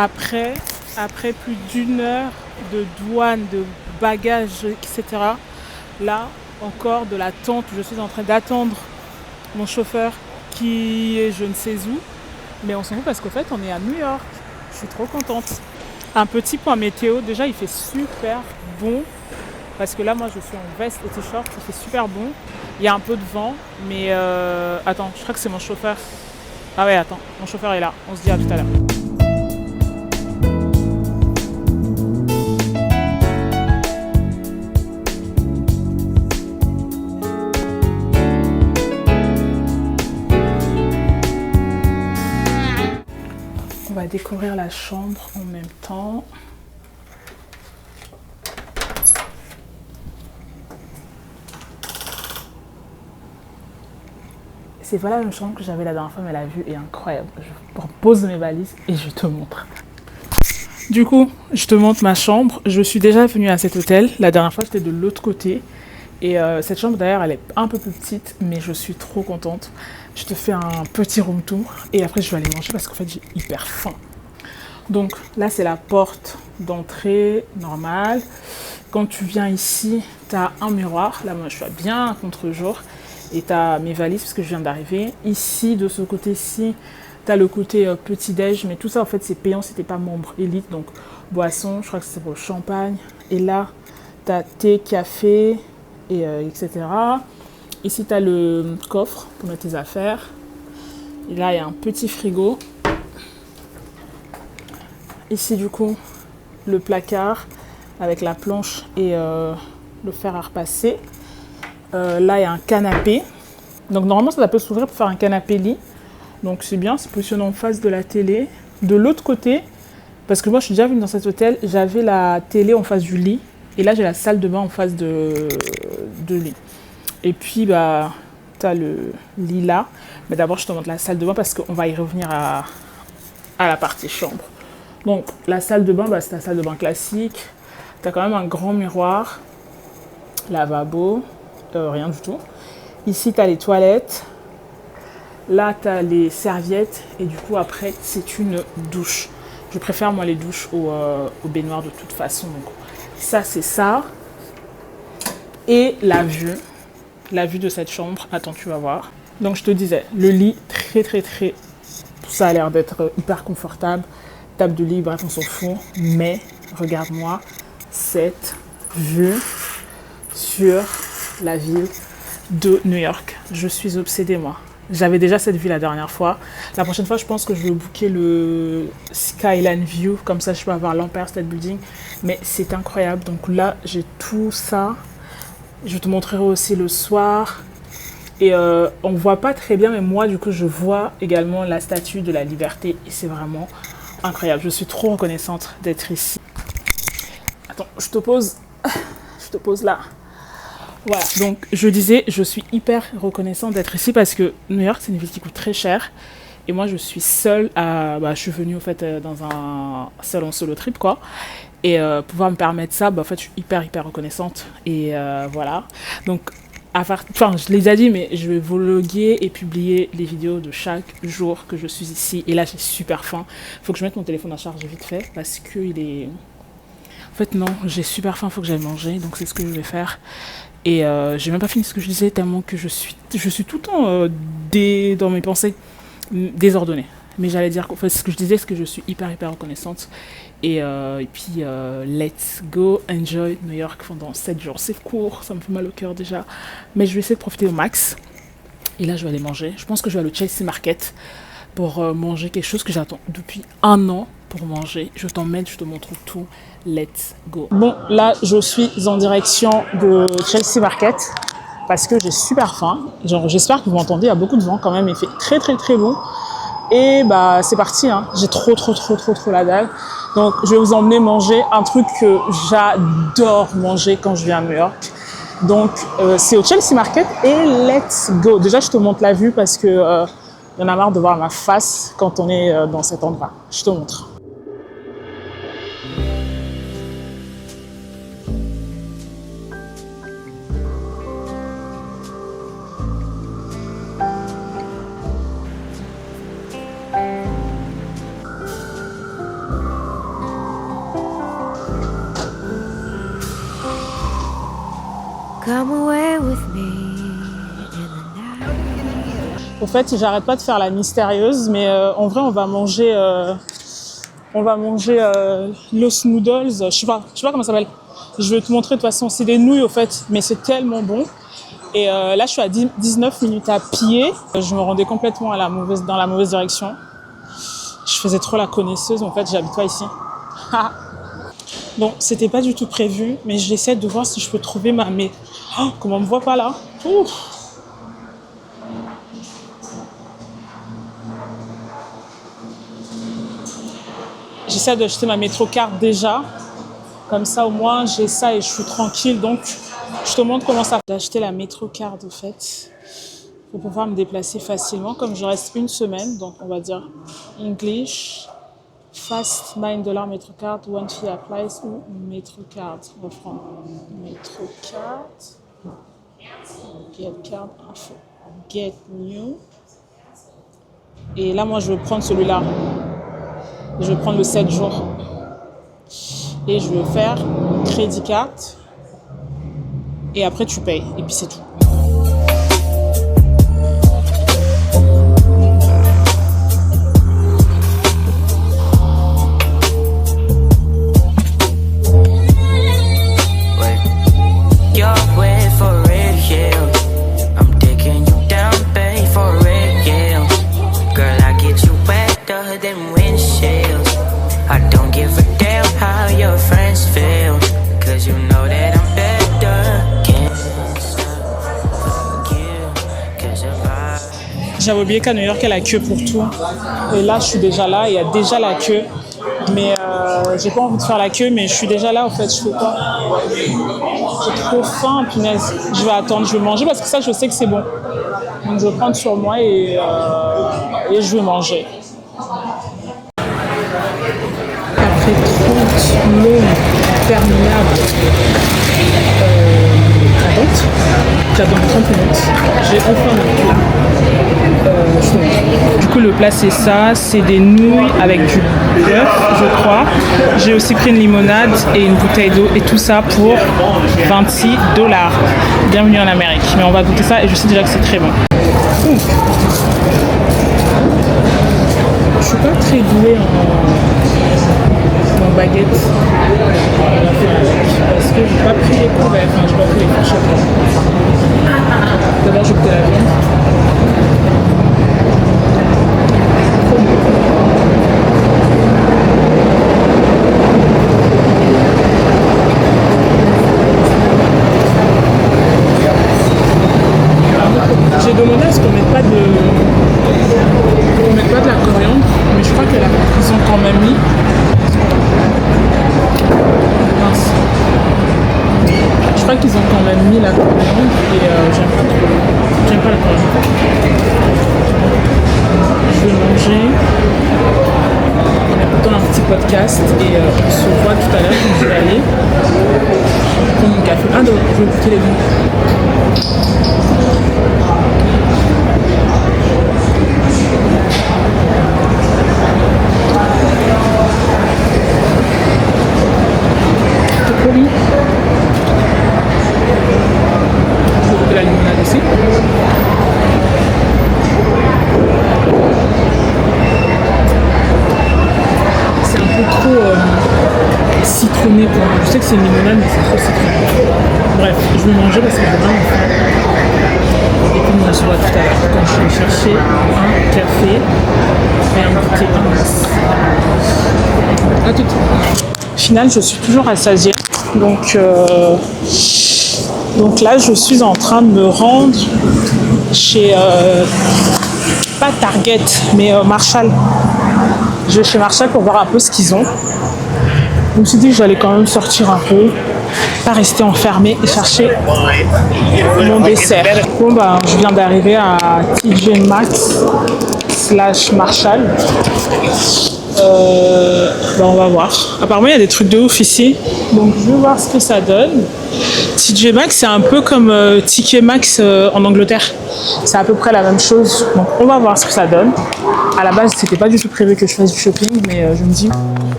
Après, après plus d'1 heure de douane, de bagages, etc., là, encore de l'attente, je suis en train d'attendre mon chauffeur qui est je ne sais où. Mais on s'en fout parce qu'au fait, on est à New York. Je suis trop contente. Un petit point météo, déjà, il fait super bon. Parce que là, moi, je suis en veste et t-shirt, il fait super bon. Il y a un peu de vent, mais attends, je crois que c'est mon chauffeur. Ah ouais, attends, mon chauffeur est là. On se dit à tout à l'heure. On va découvrir la chambre en même temps. C'est pas la même chambre que j'avais la dernière fois, mais la vue est incroyable. Je repose mes valises et je te montre. Du coup, je te montre ma chambre. Je suis déjà venue à cet hôtel. La dernière fois, j'étais de l'autre côté. Et cette chambre, d'ailleurs, elle est un peu plus petite, mais je suis trop contente. Je te fais un petit room tour et après, je vais aller manger parce qu'en fait, j'ai hyper faim. Donc là, c'est la porte d'entrée normale. Quand tu viens ici, tu as un miroir. Là, moi, je suis bien à contre-jour. Et tu as mes valises parce que je viens d'arriver. Ici, de ce côté-ci, tu as le côté petit-déj. Mais tout ça, en fait, c'est payant si tu n'es pas membre élite. Donc, boisson, je crois que c'est pour le champagne. Et là, tu as thé, café, et, etc. Ici, tu as le coffre pour mettre tes affaires. Et là, il y a un petit frigo. Ici, du coup, le placard avec la planche et le fer à repasser. Là, il y a un canapé. Donc, normalement, ça peut s'ouvrir pour faire un canapé-lit. Donc, c'est bien, c'est positionné en face de la télé. De l'autre côté, parce que moi, je suis déjà venue dans cet hôtel, j'avais la télé en face du lit. Et là, j'ai la salle de bain en face de lit. Et puis, bah, tu as le lit là. Mais d'abord, je te montre la salle de bain parce qu'on va y revenir à la partie chambre. Donc, la salle de bain, bah, c'est la salle de bain classique. Tu as quand même un grand miroir, lavabo, rien du tout. Ici, tu as les toilettes. Là, tu as les serviettes. Et du coup, après, c'est une douche. Je préfère, moi, les douches au baignoire de toute façon. Donc, ça, c'est ça. Et la vue de cette chambre. Attends, tu vas voir. Donc, je te disais, le lit, très, très, très... Ça a l'air d'être hyper confortable. Table de lit, bref, on s'en fout. Mais, regarde-moi cette vue sur la ville de New York. Je suis obsédée, moi. J'avais déjà cette vue la dernière fois. La prochaine fois, je pense que je vais booker le Skyline View. Comme ça, je peux avoir l'Empire State Building. Mais c'est incroyable. Donc là, j'ai tout ça. Je te montrerai aussi le soir. Et on ne voit pas très bien, mais moi, du coup, je vois également la statue de la Liberté. Et c'est vraiment incroyable. Je suis trop reconnaissante d'être ici. Attends, je te pose là. Voilà, donc je disais, je suis hyper reconnaissante d'être ici parce que New York, c'est une ville qui coûte très cher. Et moi, je suis seule à... Bah, je suis venue, en fait, dans un salon solo trip, quoi. Et pouvoir me permettre ça, bah, en fait, je suis hyper, hyper reconnaissante. Et voilà. Donc, enfin, je l'ai déjà dit, mais je vais vloguer et publier les vidéos de chaque jour que je suis ici. Et là, j'ai super faim. Il faut que je mette mon téléphone à charge vite fait parce qu'il est... En fait, non, j'ai super faim, il faut que j'aille manger. Donc, c'est ce que je vais faire. Et j'ai même pas fini ce que je disais tellement que je suis tout le temps dans mes pensées désordonnées. Mais j'allais dire, en fait, ce que je disais, c'est que je suis hyper, hyper reconnaissante. Et puis, let's go, enjoy New York pendant 7 jours. C'est court, ça me fait mal au cœur déjà. Mais je vais essayer de profiter au max. Et là, je vais aller manger. Je pense que je vais aller au Chelsea Market pour manger quelque chose que j'attends depuis 1 an pour manger. Je t'emmène, je te montre tout. Let's go. Bon, là, je suis en direction de Chelsea Market parce que j'ai super faim. Genre, j'espère que vous m'entendez. Il y a beaucoup de vent quand même. Il fait très, très, très bon. Et bah, c'est parti. Hein. J'ai trop la dalle. Donc, je vais vous emmener manger un truc que j'adore manger quand je viens à New York. Donc, c'est au Chelsea Market et let's go. Déjà, je te montre la vue parce que y en a marre de voir ma face quand on est dans cet endroit. Je te montre. Come away with me. Au fait, j'arrête pas de faire la mystérieuse, mais en vrai, on va manger Los Noodles. Je sais pas comment ça s'appelle. Je vais te montrer de toute façon. C'est des nouilles au fait, mais c'est tellement bon. Et là, je suis à 19 minutes à pied. Je me rendais complètement dans la mauvaise direction. Je faisais trop la connaisseuse. En fait, j'habite pas ici. Bon, c'était pas du tout prévu, mais j'essaie de voir si je peux trouver comment on me voit pas là. Ouf. J'essaie d'acheter ma métrocard déjà. Comme ça, au moins, j'ai ça et je suis tranquille. Donc, je te montre comment ça fait d'acheter la métrocard, au fait, pour pouvoir me déplacer facilement. Comme je reste une semaine, donc on va dire English, Fast, $9 métrocard, One Fee Applies ou métrocard. On va prendre métrocard, Get Card Info, Get New. Et là, moi, je vais prendre celui-là. Je vais prendre le 7 jours. Et je vais faire crédit carte. Et après, tu payes. Et puis, c'est tout. J'avais oublié qu'à New York, il y a la queue pour tout. Et là, je suis déjà là, il y a déjà la queue. Mais j'ai pas envie de faire la queue, mais je suis déjà là, en fait. Je fais quoi? J'ai trop faim, punaise. Je vais attendre, je vais manger parce que ça, je sais que c'est bon. Donc, je vais prendre sur moi et je vais manger. Après 30 longues interminables attentes, j'attends 30 minutes. J'ai enfin mon plat. Du coup, le plat, c'est ça. C'est des nouilles avec du bœuf, je crois. J'ai aussi pris une limonade et une bouteille d'eau. Et tout ça pour $26. Bienvenue en Amérique. Mais on va goûter ça et je sais déjà que c'est très bon. Je suis pas très douée en baguette. Parce que j'ai pas pris les couverts. Enfin, j'ai pas pris les fourchettes. D'abord, je vais goûter la viande. J'ai demandé à ce qu'on mette pas de la coriandre, mais je crois qu'ils ont quand même mis. Mince. Je crois qu'ils ont quand même mis la coriandre et j'aime pas trop. J'aime pas la coriandre. Je vais manger en écoutant un petit podcast et on se voit tout à l'heure quand je vais aller prendre mon café. Ah non, je vais goûter les deux. De la limonade aussi. C'est un peu trop citronné pour moi. Je sais que c'est une limonade, mais c'est trop citronné. Bref, je vais manger parce que j'ai vraiment faim. Et puis on se voit tout à l'heure quand je vais chercher un café et un goûter mince. A tout. Au final, je suis toujours rassasiée. Donc là, je suis en train de me rendre chez, pas Target, mais Marshall. Je vais chez Marshall pour voir un peu ce qu'ils ont. Je me suis dit que j'allais quand même sortir un peu, pas rester enfermée et chercher mon dessert. Bon, bah, je viens d'arriver à TJ Maxx / Marshall. On va voir. Apparemment, il y a des trucs de ouf ici. Donc, je vais voir ce que ça donne. TJ Maxx, c'est un peu comme TK Maxx en Angleterre. C'est à peu près la même chose. Donc, on va voir ce que ça donne. À la base, c'était pas du tout prévu que je fasse du shopping, mais je me dis,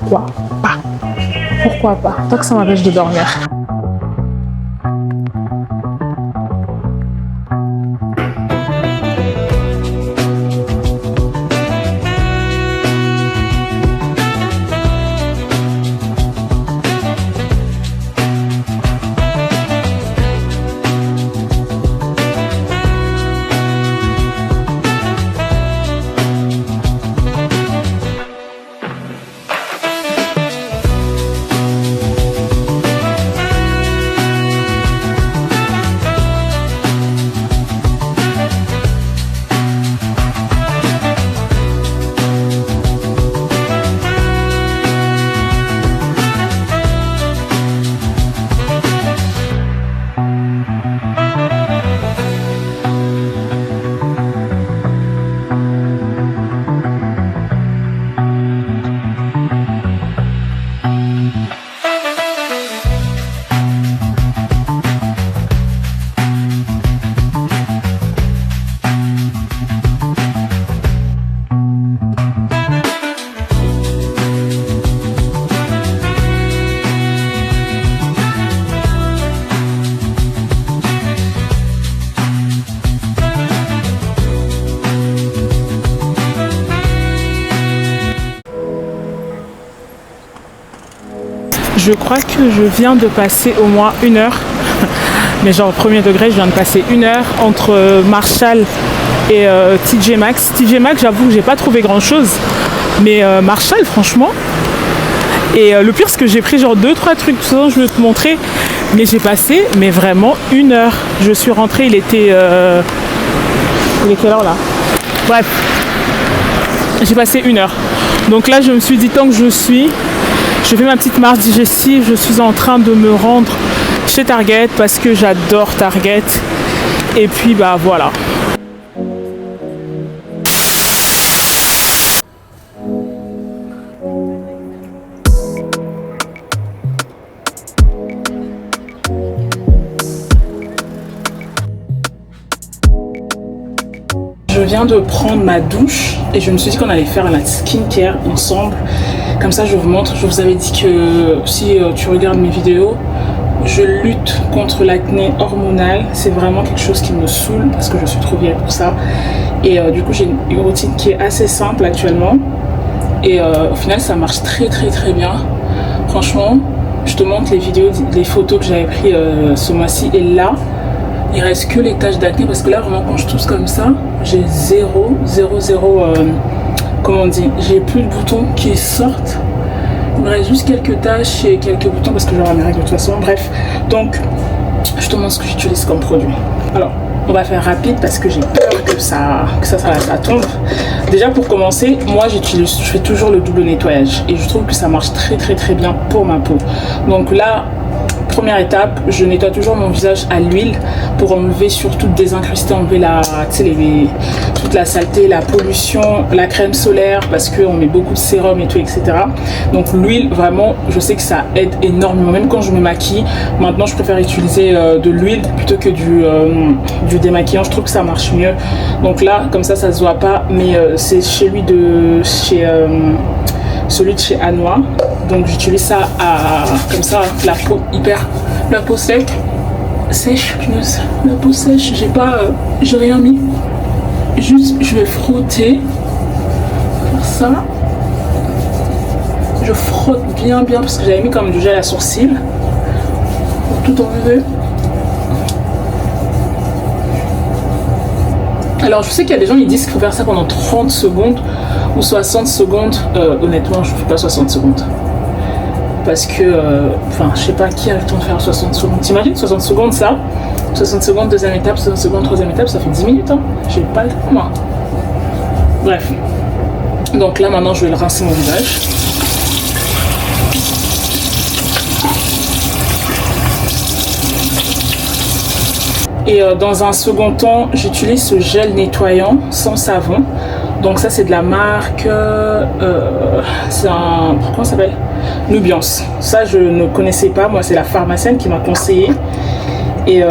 pourquoi pas? Pourquoi pas? Tant que ça m'empêche de dormir. Je crois que je viens de passer au moins 1 heure, mais genre au premier degré, je viens de passer 1 heure entre Marshall et TJ Maxx. TJ Maxx, j'avoue que j'ai pas trouvé grand chose, mais Marshall, franchement. Et le pire, c'est que j'ai pris genre 2-3 trucs, tout ça, je vais te montrer, mais j'ai passé, mais vraiment 1 heure. Je suis rentrée, il est quelle heure là? Bref, j'ai passé 1 heure. Donc là, je me suis dit, tant que je fais ma petite marche digestive, je suis en train de me rendre chez Target parce que j'adore Target. Et puis bah voilà. Je viens de prendre ma douche et je me suis dit qu'on allait faire la skincare ensemble. Comme ça, je vous montre. Je vous avais dit que si tu regardes mes vidéos, je lutte contre l'acné hormonal. C'est vraiment quelque chose qui me saoule parce que je suis trop vieille pour ça. Et du coup, j'ai une routine qui est assez simple actuellement. Et au final, ça marche très bien. Franchement, je te montre les photos que j'avais prises ce mois-ci. Et là, il reste que les taches d'acné parce que là, vraiment, quand je tousse comme ça, j'ai zéro, comment on dit, j'ai plus de boutons qui sortent. Il me reste juste quelques taches et quelques boutons parce que j'aurai mes règles de toute façon. Bref, donc je te montre ce que j'utilise comme produit. Alors, on va faire rapide parce que j'ai peur que ça tombe. Déjà pour commencer, moi je fais toujours le double nettoyage et je trouve que ça marche très bien pour ma peau. Donc là, première étape, je nettoie toujours mon visage à l'huile pour enlever, surtout désincruster, enlever toute la saleté, la pollution, la crème solaire parce qu'on met beaucoup de sérum et tout, etc. Donc l'huile, vraiment, je sais que ça aide énormément. Même quand je me maquille, maintenant je préfère utiliser de l'huile plutôt que du démaquillant. Je trouve que ça marche mieux. Donc là, comme ça se voit pas, mais c'est celui de chez Anoa. Donc j'utilise ça comme ça, la peau sèche, la peau sèche, j'ai rien mis. Juste, je vais frotter, faire ça. Je frotte bien parce que j'avais mis comme du gel à sourcils pour tout enlever. Alors je sais qu'il y a des gens qui disent qu'il faut faire ça pendant 30 secondes ou 60 secondes. Honnêtement, je ne fais pas 60 secondes. Parce que, je sais pas qui a le temps de faire 60 secondes. T'imagines 60 secondes ça? 60 secondes, deuxième étape, 60 secondes, troisième étape, ça fait 10 minutes. Hein. J'ai pas le temps, moi. Bref. Donc là, maintenant, je vais le rincer mon visage. Et dans un second temps, j'utilise ce gel nettoyant sans savon. Donc ça, c'est de la marque... c'est un... Comment ça s'appelle? Nubiance. Ça, je ne connaissais pas. Moi, c'est la pharmacienne qui m'a conseillé. Et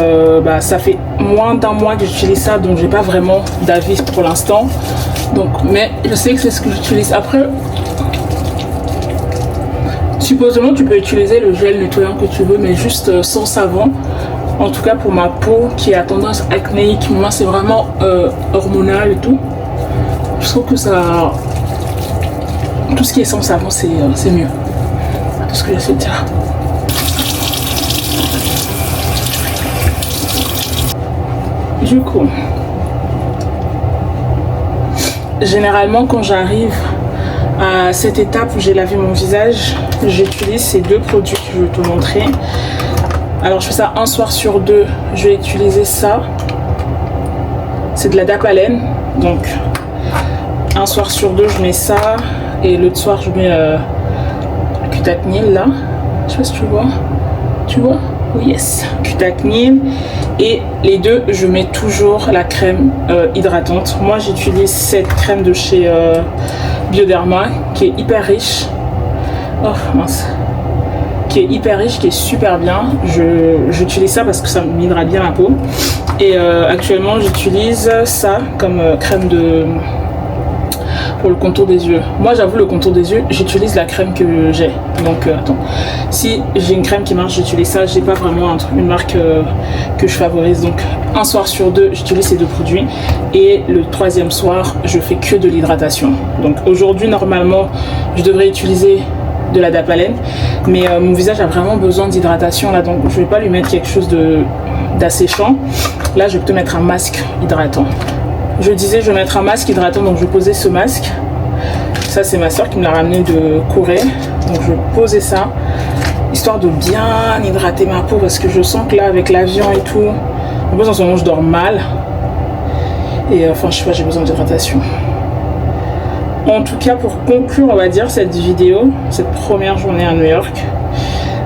ça fait moins d'1 mois que j'utilise ça, donc j'ai pas vraiment d'avis pour l'instant. Donc, mais je sais que c'est ce que j'utilise. Après, supposément, tu peux utiliser le gel nettoyant que tu veux, mais juste sans savon. En tout cas, pour ma peau qui a tendance acnéique, moi, c'est vraiment hormonal et tout. Je trouve que ça... Tout ce qui est sans savon, c'est mieux. Tout ce que j'essaie de dire. Du coup, généralement quand j'arrive à cette étape où j'ai lavé mon visage, j'utilise ces 2 produits que je vais te montrer. Alors je fais ça un soir sur 2, je vais utiliser ça. C'est de la Dapalène, donc un soir sur 2 je mets ça et l'autre soir je mets Cutacnil là. Je sais pas si tu vois. Tu vois? Oui, yes. Cutacnil. Et les 2, je mets toujours la crème hydratante. Moi, j'utilise cette crème de chez Bioderma qui est hyper riche. Oh, mince. Qui est hyper riche, qui est super bien. J'utilise ça parce que ça m'hydrate bien la peau. Et actuellement, j'utilise ça comme crème pour le contour des yeux. Moi, j'avoue, le contour des yeux, j'utilise la crème que j'ai. Donc, attends. Si j'ai une crème qui marche, j'utilise ça. J'ai pas vraiment une marque que je favorise. Donc, un soir sur 2, j'utilise ces 2 produits. Et le 3e soir, je fais que de l'hydratation. Donc, aujourd'hui, normalement, je devrais utiliser de la Dapalène. Mais mon visage a vraiment besoin d'hydratation là, donc je vais pas lui mettre quelque chose d'asséchant. Là, je vais plutôt mettre un masque hydratant. Je disais, je vais mettre un masque hydratant, donc je vais poser ce masque. Ça, c'est ma soeur qui me l'a ramené de Corée. Donc je vais poser ça, histoire de bien hydrater ma peau, parce que je sens que là, avec l'avion et tout, en plus en ce moment, je dors mal. Et enfin, je sais pas, j'ai besoin d'hydratation. En tout cas, pour conclure, on va dire, cette vidéo, cette première journée à New York,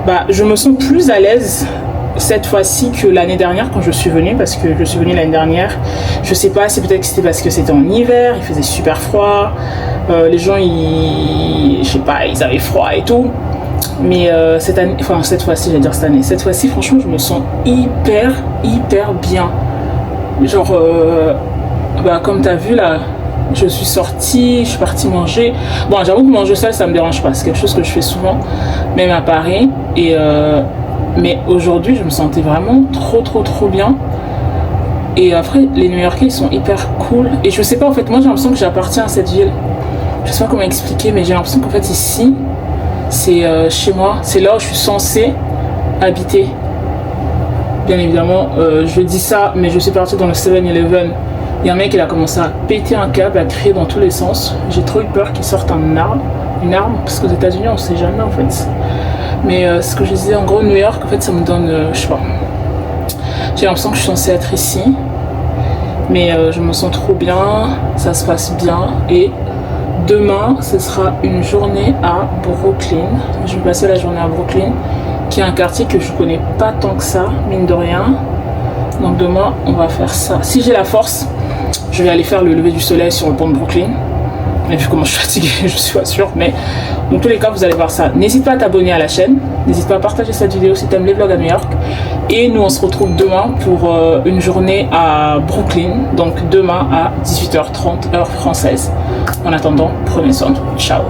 bah, je me sens plus à l'aise cette fois-ci que l'année dernière quand je suis venue, parce que je suis venue l'année dernière, je sais pas, c'est peut-être que c'était parce que c'était en hiver, il faisait super froid, les gens, je sais pas, ils avaient froid et tout, mais cette année, enfin cette fois-ci, j'allais dire cette fois-ci, franchement, je me sens hyper bien, genre, bah, comme t'as vu là, je suis sortie, je suis partie manger. Bon, j'avoue que manger seul, ça me dérange pas. C'est quelque chose que je fais souvent, même à Paris. Mais aujourd'hui, je me sentais vraiment trop bien. Et après, les New-Yorkais, ils sont hyper cool. Et je sais pas, en fait, moi, j'ai l'impression que j'appartiens à cette ville. Je sais pas comment expliquer, mais j'ai l'impression qu'en fait, ici, c'est chez moi. C'est là où je suis censée habiter. Bien évidemment, je dis ça, mais je suis partie dans le 7-Eleven. Il y a un mec qui a commencé à péter un câble, à crier dans tous les sens. J'ai trop eu peur qu'il sorte une arme, parce qu'aux États-Unis on sait jamais en fait. Mais ce que je disais, en gros, New York, en fait, ça me donne, je sais pas. J'ai l'impression que je suis censée être ici, mais je me sens trop bien, ça se passe bien. Et demain, ce sera une journée à Brooklyn. Je vais passer la journée à Brooklyn, qui est un quartier que je connais pas tant que ça, mine de rien. Donc demain, on va faire ça. Si j'ai la force, je vais aller faire le lever du soleil sur le pont de Brooklyn. Et vu comment je suis fatiguée, je suis pas sûre. Mais dans tous les cas, vous allez voir ça. N'hésite pas à t'abonner à la chaîne. N'hésite pas à partager cette vidéo si tu aimes les vlogs à New York. Et nous, on se retrouve demain pour une journée à Brooklyn. Donc demain à 18h30, heure française. En attendant, prenez soin de vous. Ciao.